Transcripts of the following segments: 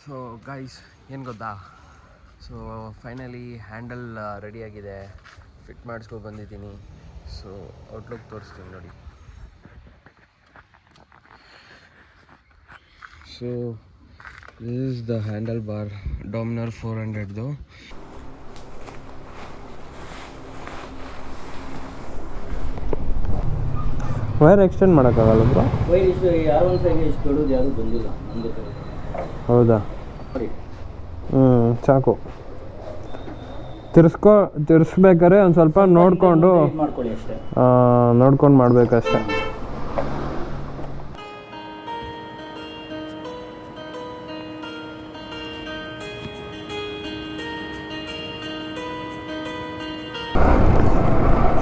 So guys ಏನು ಗೊತ್ತಾ, so finally handle ರೆಡಿಯಾಗಿದೆ, ಫಿಟ್ ಮಾಡಿಸ್ಕೊ ಬಂದಿದ್ದೀನಿ. ಸೊ ಔಟ್ಲುಕ್ ತೋರಿಸ್ತೀನಿ ನೋಡಿ. So this is the handle bar, Dominar 400ದು. ವೈರ್ ಎಕ್ಸ್ಟೆಂಡ್ ಮಾಡೋಕ್ಕಾಗಲ್ಲ ಬ್ರೋ? ವೈರ್ ಇಷ್ಟು ಯಾರು ಒಂದು ಕೈಗೆ ಇಷ್ಟು ದೊಡ್ಡದು ಯಾವುದು ಬಂದಿಲ್ಲ ನಮ್ಮದು. ಹೌದಾ? ನೋಡಿ ಸಾಕು. ತಿರ್ಸ್ಬೇಕಾದ್ರೆ ಒಂದು ಸ್ವಲ್ಪ ನೋಡಿಕೊಂಡು ಮಾಡ್ಕೊಳ್ಳಿ ಅಷ್ಟೇ, ನೋಡ್ಕೊಂಡು ಮಾಡಬೇಕಷ್ಟೆ.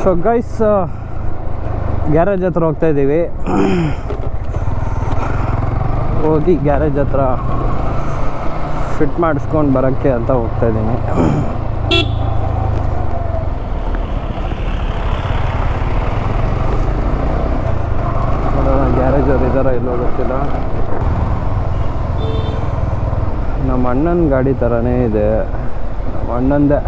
ಸೊ ಗೈಸ್, ಗ್ಯಾರೇಜ್ ಹತ್ರ ಹೋಗ್ತಾ ಇದ್ದೀವಿ. ಹೋಗಿ ಗ್ಯಾರೇಜ್ ಹತ್ರ ಫಿಟ್ ಮಾಡಿಸ್ಕೊಂಡು ಬರೋಕ್ಕೆ ಅಂತ ಹೋಗ್ತಾ ಇದ್ದೀನಿ. ಗ್ಯಾರೇಜ್ ಅವ್ರು ಇದ್ದಾರ ಎಲ್ಲೋ ಗೊತ್ತಿಲ್ಲ. ನಮ್ಮ ಅಣ್ಣನ ಗಾಡಿ ಥರನೇ ಇದೆ, ನಮ್ಮ ಅಣ್ಣಂದೇ.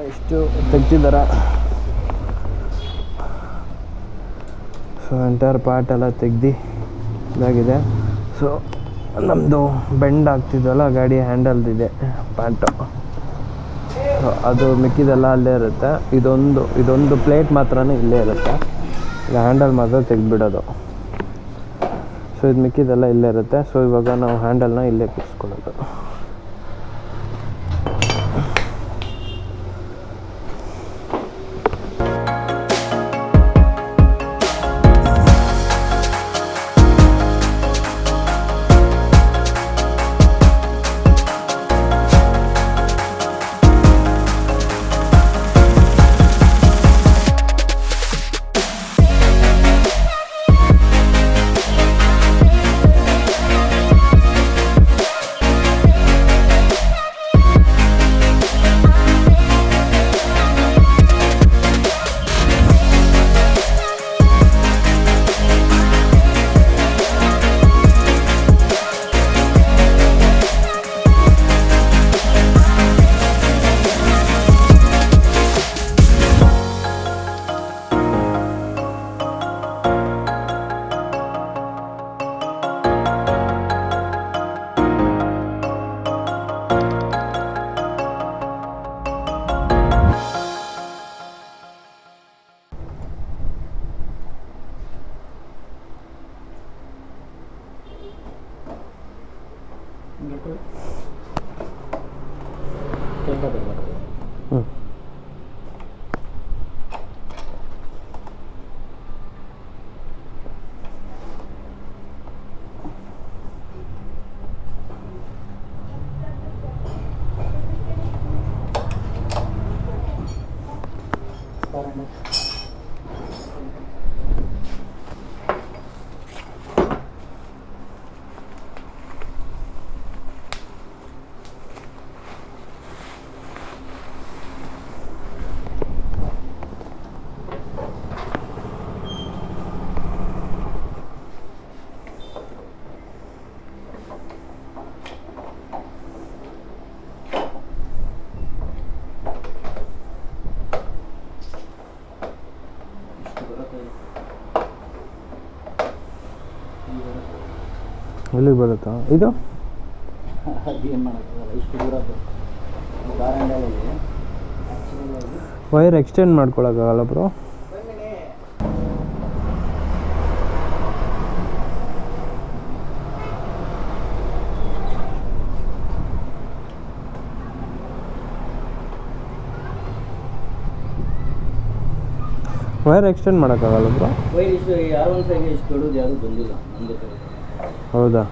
ಇಷ್ಟು ತೆಗ್ದಿದ್ದಾರೆ. ಸೊ ಎಂಟೈರ್ ಪಾರ್ಟ್ ಎಲ್ಲ ತೆಗ್ದು ಇದಾಗಿದೆ. ಸೊ ನಮ್ಮದು ಬೆಂಡ್ ಆಗ್ತಿದ್ದಲ್ಲ ಗಾಡಿ ಹ್ಯಾಂಡಲ್ದಿದೆ ಪಾರ್ಟು, ಅದು ಮಿಕ್ಕಿದೆಲ್ಲ ಅಲ್ಲೇ ಇರುತ್ತೆ. ಇದೊಂದು ಪ್ಲೇಟ್ ಮಾತ್ರ ಇಲ್ಲೇ ಇರುತ್ತೆ, ಇದು ಹ್ಯಾಂಡಲ್ ಮಾತ್ರ ತೆಗೆದ್ಬಿಡೋದು. ಸೊ ಇದು ಮಿಕ್ಕಿದೆಲ್ಲ ಇಲ್ಲೇ ಇರುತ್ತೆ. ಸೊ ಇವಾಗ ನಾವು ಹ್ಯಾಂಡಲ್ನ ಇಲ್ಲೇ ಕೂರಿಸ್ಕೊಳ್ಳೋದು. ಎಲ್ಲಿಗೆ ಬರುತ್ತಾ ಇದು? ಅದೇನು ಮಾಡೋಕ್ಕಾಗಲ್ಲ, ಇಷ್ಟು ದೂರ ಕಾರ್ ಹ್ಯಾಂಡಲಲ್ಲಿ ಆ್ಯಕ್ಚುಲಾಗಿ ವೈರ್ ಎಕ್ಸ್ಟೆಂಡ್ ಮಾಡ್ಕೊಳಕ್ಕಾಗಲ್ಲ ಬ್ರೋ? ವೈರ್ ಎಕ್ಸ್ಟೆಂಡ್ ಮಾಡೋಕ್ಕಾಗಲ್ಲ ಬ್ರೋ? ವೈರ್ ಇಷ್ಟು R15ಗೆ ಇಷ್ಟು ದೊಡ್ಡದು ಯಾವುದು ಬಂದಿಲ್ಲ ನಂದು. ಹೌದಾ?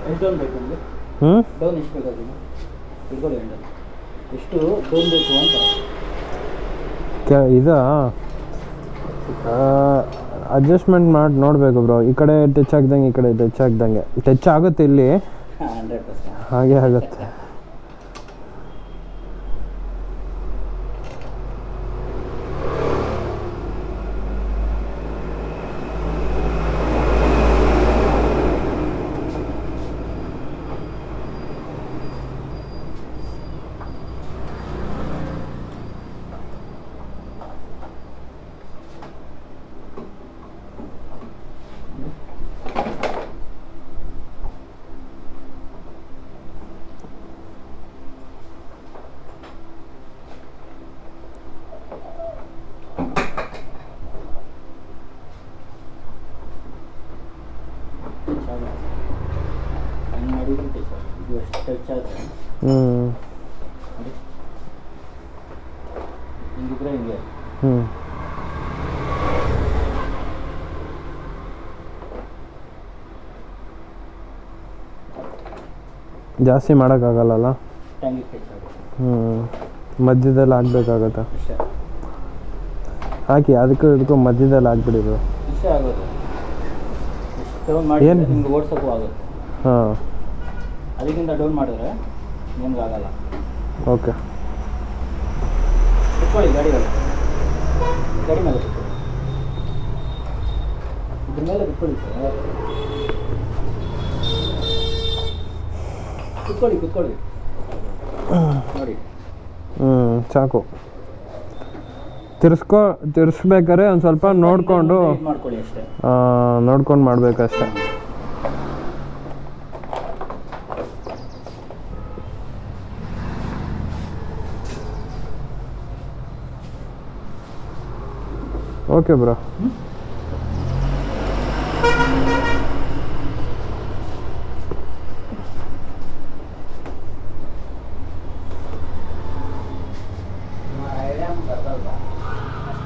ಎಷ್ಟು ಡೌನ್ ಬೇಕು ನಮಗೆ? ಡೌನ್ ಎಷ್ಟು ಬೇಕಾಗಿದೆ ಇಟ್ಕೊಳ್ಳಿ ಹ್ಯಾಂಡಲ್. ಎಷ್ಟು ಡೌನ್ ಬೇಕು ಅಂತ ಇದು ಅಡ್ಜಸ್ಟ್ಮೆಂಟ್ ಮಾಡಿ ನೋಡಬೇಕು ಬ್ರೋ. ಈ ಕಡೆ ಟಚ್ ಆಗ್ದಂಗೆ ಈ ಕಡೆ ಟಚ್ ಆಗ್ದಂಗೆ ಟಚ್ ಆಗುತ್ತೆ ಇಲ್ಲಿ, 100%. ಹಾಗೆ ಆಗುತ್ತೆ. ಹಂಗೆ ಮಾಡಿದ್ರೆ ಟಚ್ ಆಗುತ್ತೆ. ಇದು ಎಷ್ಟು ಟಚ್ ಆದರೆ ಹಿಂಗಿದ್ರೆ ಹಿಂಗೆ. ಜಾಸ್ತಿ ಮಾಡೋಕ್ಕಾಗಲ್ಲ. ಟ್ಯಾಂಗಿಗೆ ಟಚ್ ಆಗುತ್ತೆ. ಮಧ್ಯದಲ್ಲಿ ಹಾಕ್ಬೇಕಾಗತ್ತಾ? ಇಷ್ಟ ಹಾಕಿ ಅದಕ್ಕೂ ಇದಕ್ಕೂ ಮಧ್ಯದಲ್ಲಿ ಹಾಕ್ಬಿಡಿದ್ರು. ಇಷ್ಟ ಆಗೋದು. ಡೌನ್ ಮಾಡಿ ನಿಮ್ಗೆ ಓಡ್ಸೋಕ್ಕೂ ಆಗುತ್ತೆ. ಹಾಂ, ಅದಕ್ಕಿಂತ ಡೌನ್ ಮಾಡಿದ್ರೆ ನಿಮ್ಗೆ ಆಗಲ್ಲ. ಓಕೆ. ಕುತ್ಕೊಳ್ಳಿ ಗಾಡಿಗಳು, ಗಾಡಿ ಮೇಲೆ ಕುತ್ಕೊಳ್ಳಿ, ಇದ್ರ ಮೇಲೆ ಕುತ್ಕೊಳ್ಳಿ ಸರ್. ಕುತ್ಕೊಳ್ಳಿ ನೋಡಿ. ಸಾಕು. ತಿರ್ಸ್ಬೇಕಾದ್ರೆ ಒಂದು ಸ್ವಲ್ಪ ನೋಡಿಕೊಂಡು ಮಾಡ್ಕೊಳ್ಳಿ ಅಷ್ಟೇ. ನೋಡ್ಕೊಂಡು ಮಾಡಬೇಕಷ್ಟೆ. Okay bro.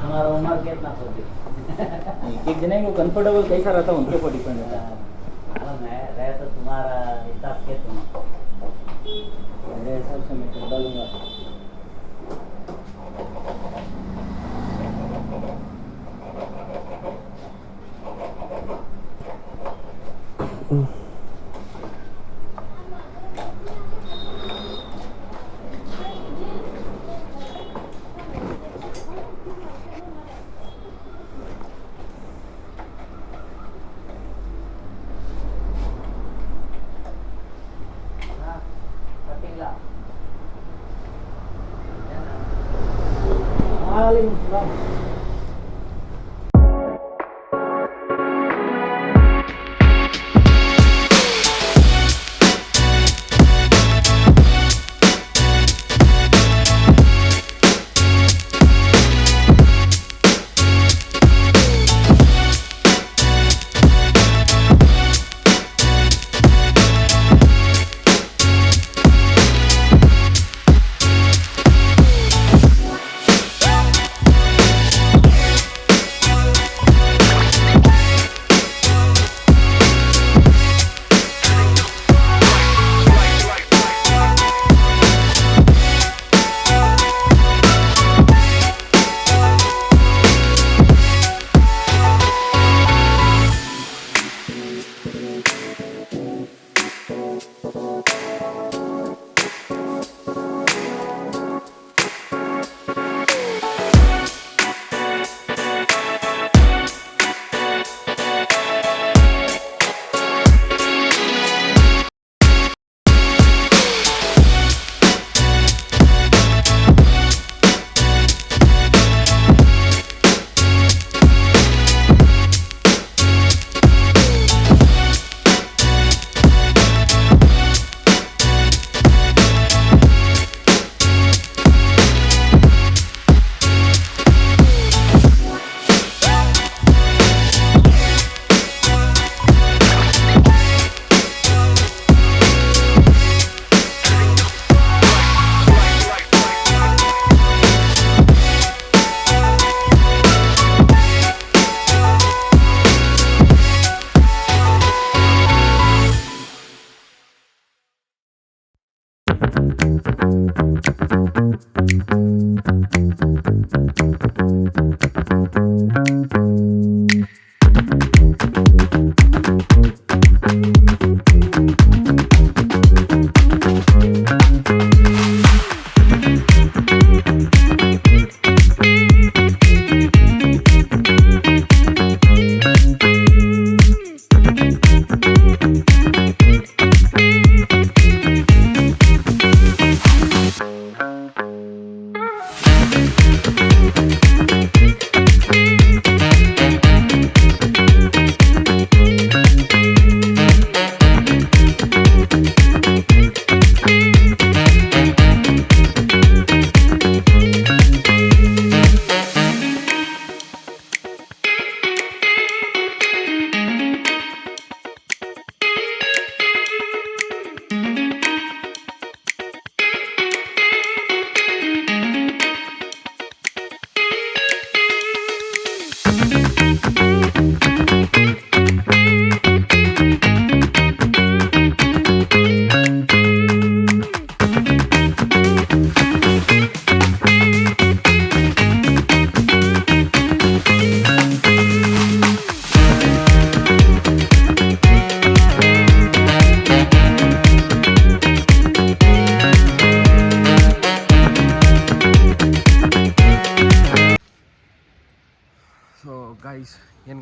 हमारा उम्र कितना होती एक जने को कंफर्टेबल कैसा रहता है उनके ऊपर डिपेंड होता है। मालूम है रहे तो तुम्हारा हिसाब के तुम मेरे हिसाब से मैं कर डालूंगा। Waalaikumsalam.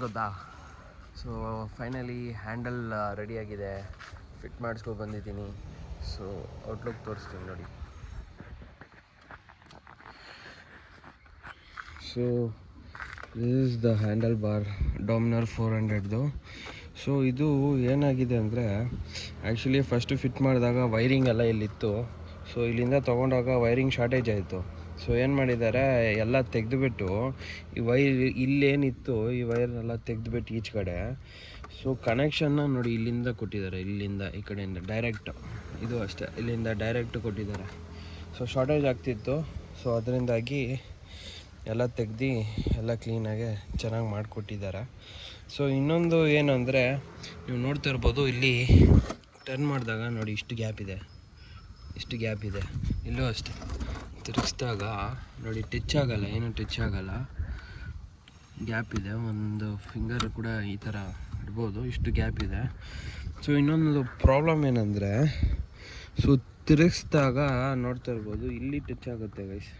ಗೊತ್ತಾ, ಸೊ ಫೈನಲಿ ಹ್ಯಾಂಡಲ್ ರೆಡಿಯಾಗಿದೆ, ಫಿಟ್ ಮಾಡಿಸ್ಕೊ ಬಂದಿದ್ದೀನಿ. ಸೊ ಔಟ್ಲುಕ್ ತೋರಿಸ್ತೀನಿ ನೋಡಿ. So this is the handle bar Dominar 400ದು. ಸೊ ಇದು ಏನಾಗಿದೆ ಅಂದರೆ ಆ್ಯಕ್ಚುಲಿ ಫಸ್ಟು ಫಿಟ್ ಮಾಡಿದಾಗ ವೈರಿಂಗ್ ಎಲ್ಲ ಇಲ್ಲಿತ್ತು. ಸೊ ಇಲ್ಲಿಂದ ತೊಗೊಂಡಾಗ ವೈರಿಂಗ್ ಶಾರ್ಟೇಜ್ ಆಯಿತು. ಸೊ ಏನು ಮಾಡಿದ್ದಾರೆ, ಎಲ್ಲ ತೆಗೆದುಬಿಟ್ಟು ಈ ಇಲ್ಲೇನಿತ್ತು ಈ ವೈರ್ನೆಲ್ಲ ತೆಗೆದುಬಿಟ್ಟು ಈಚೆ ಕಡೆ. ಸೊ ಕನೆಕ್ಷನ್ನ ನೋಡಿ ಇಲ್ಲಿಂದ ಕೊಟ್ಟಿದ್ದಾರೆ, ಇಲ್ಲಿಂದ ಈ ಕಡೆಯಿಂದ ಡೈರೆಕ್ಟ್, ಇದು ಅಷ್ಟೇ ಇಲ್ಲಿಂದ ಡೈರೆಕ್ಟ್ ಕೊಟ್ಟಿದ್ದಾರೆ. ಸೊ ಶಾರ್ಟೇಜ್ ಆಗ್ತಿತ್ತು. ಸೊ ಅದರಿಂದಾಗಿ ಎಲ್ಲ ತೆಗ್ದು ಎಲ್ಲ ಕ್ಲೀನಾಗೆ ಚೆನ್ನಾಗಿ ಮಾಡಿಕೊಟ್ಟಿದ್ದಾರೆ. ಸೊ ಇನ್ನೊಂದು ಏನು ಅಂದರೆ, ನೀವು ನೋಡ್ತಾ ಇರ್ಬೋದು ಇಲ್ಲಿ ಟರ್ನ್ ಮಾಡಿದಾಗ ನೋಡಿ ಇಷ್ಟು ಗ್ಯಾಪ್ ಇದೆ, ಇಲ್ಲೂ ಅಷ್ಟೇ ತಿರುಗಿಸಿದಾಗ ನೋಡಿ ಟಚ್ ಆಗಲ್ಲ, ಏನು ಟಚ್ ಆಗಲ್ಲ, ಗ್ಯಾಪ್ ಇದೆ. ಒಂದು ಫಿಂಗರ್ ಕೂಡ ಈ ಥರ ಇಡ್ಬೋದು, ಇಷ್ಟು ಗ್ಯಾಪ್ ಇದೆ. ಸೊ ಇನ್ನೊಂದು ಪ್ರಾಬ್ಲಮ್ ಏನಂದರೆ, ಸೊ ತಿರುಗಿಸಿದಾಗ ನೋಡ್ತಾ ಇರ್ಬೋದು ಇಲ್ಲಿ ಟಚ್ ಆಗುತ್ತೆ ಗೈಸ್,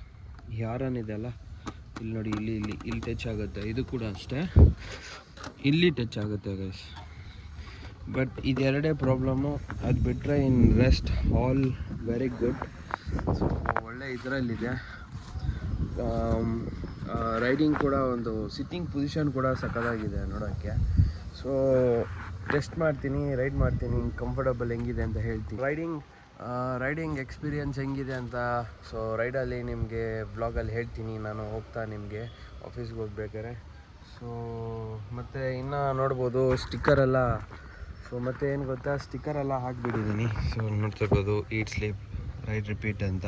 ಯಾರನ್ ಇದೆಲ್ಲ ಇಲ್ಲಿ ನೋಡಿ, ಇಲ್ಲಿ ಟಚ್ ಆಗುತ್ತೆ. ಇದು ಕೂಡ ಅಷ್ಟೇ, ಇಲ್ಲಿ ಟಚ್ ಆಗುತ್ತೆ ಗೈಸ್. ಬಟ್ ಇದೆರಡೇ ಪ್ರಾಬ್ಲಮ್ಮು, ಅದು ಬಿಟ್ಟರೆ in rest all very good. So ಒಳ್ಳೆ ಇದರಲ್ಲಿದೆ. ರೈಡಿಂಗ್ ಕೂಡ ಒಂದು ಸಿಟ್ಟಿಂಗ್ ಪೊಸಿಷನ್ ಕೂಡ ಸಕ್ಕತ್ತಾಗಿದೆ ನೋಡೋಕ್ಕೆ. ಸೊ ಟೆಸ್ಟ್ ಮಾಡ್ತೀನಿ, ರೈಡ್ ಮಾಡ್ತೀನಿ, ಕಂಫರ್ಟಬಲ್ ಹೆಂಗಿದೆ ಅಂತ ಹೇಳ್ತೀನಿ. ರೈಡಿಂಗ್ ಎಕ್ಸ್ಪೀರಿಯನ್ಸ್ ಹೆಂಗಿದೆ ಅಂತ ಸೊ ರೈಡಲ್ಲಿ ನಿಮಗೆ ಬ್ಲಾಗಲ್ಲಿ ಹೇಳ್ತೀನಿ ನಾನು ಹೋಗ್ತಾ ನಿಮಗೆ ಆಫೀಸ್ಗೆ ಹೋಗ್ಬೇಕಾರೆ. ಸೊ ಮತ್ತು ಇನ್ನು ನೋಡ್ಬೋದು ಸ್ಟಿಕ್ಕರೆಲ್ಲ. ಸೊ ಮತ್ತು ಏನು ಗೊತ್ತಾ, ಸ್ಟಿಕ್ಕರೆಲ್ಲ ಹಾಕಿಬಿಟ್ಟಿದ್ದೀನಿ. ಸೊ ನೋಡ್ತಿರ್ಬೋದು ಈಟ್ ಸ್ಲೀಪ್ ರೈಡ್ ರಿಪೀಟ್ ಅಂತ.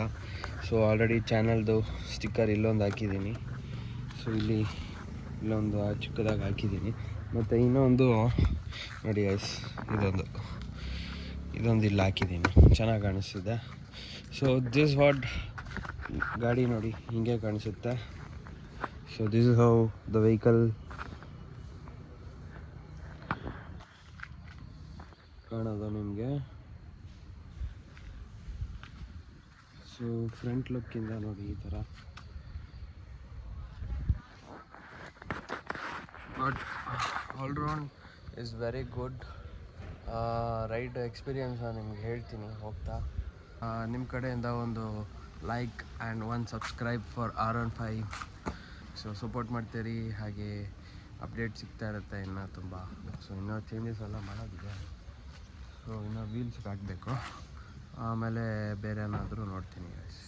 ಸೊ ಆಲ್ರೆಡಿ ಚಾನಲ್ದು ಸ್ಟಿಕ್ಕರ್ ಇಲ್ಲೊಂದು ಹಾಕಿದ್ದೀನಿ. ಸೊ ಇಲ್ಲೊಂದು ಚಿಕ್ಕದಾಗಿ ಹಾಕಿದ್ದೀನಿ. ಮತ್ತು ಇನ್ನೊಂದು ನೋಡಿ ಗೈಸ್, ಇದೊಂದು ಇಲ್ಲಿ ಹಾಕಿದ್ದೀನಿ, ಚೆನ್ನಾಗಿ ಕಾಣಿಸ್ತಿದೆ. ಸೊ ದಿಸ್ ವಾಟ್ ಗಾಡಿ ನೋಡಿ ಹಿಂಗೆ ಕಾಣಿಸುತ್ತೆ. So this is how the vehicle ಕಾಣೋದು ನಿಮಗೆ. ಸೊ ಫ್ರಂಟ್ ಲುಕ್ಕಿಂದ ನೋಡಿ ಈ ಥರ. But all round is very good. Ride experience ನಿಮ್ಗೆ ಹೇಳ್ತೀನಿ ಹೋಗ್ತಾ. ನಿಮ್ಮ ಕಡೆಯಿಂದ ಒಂದು like and 1 subscribe for R15. So support ಮಾಡ್ತೀರಿ, ಹಾಗೆ ಅಪ್ಡೇಟ್ ಸಿಗ್ತಾ ಇರುತ್ತೆ ಇನ್ನೂ ತುಂಬ. ಸೊ ಇನ್ನೂ ಚೇಂಜಸ್ ಎಲ್ಲ ಮಾಡೋದಿದೆ. ಸೊ ಇನ್ನೂ ವೀಲ್ಸ್ ಹಾಕಬೇಕು, ಆಮೇಲೆ ಬೇರೆ ಏನಾದರೂ ನೋಡ್ತೀನಿ ಗೈಸ್.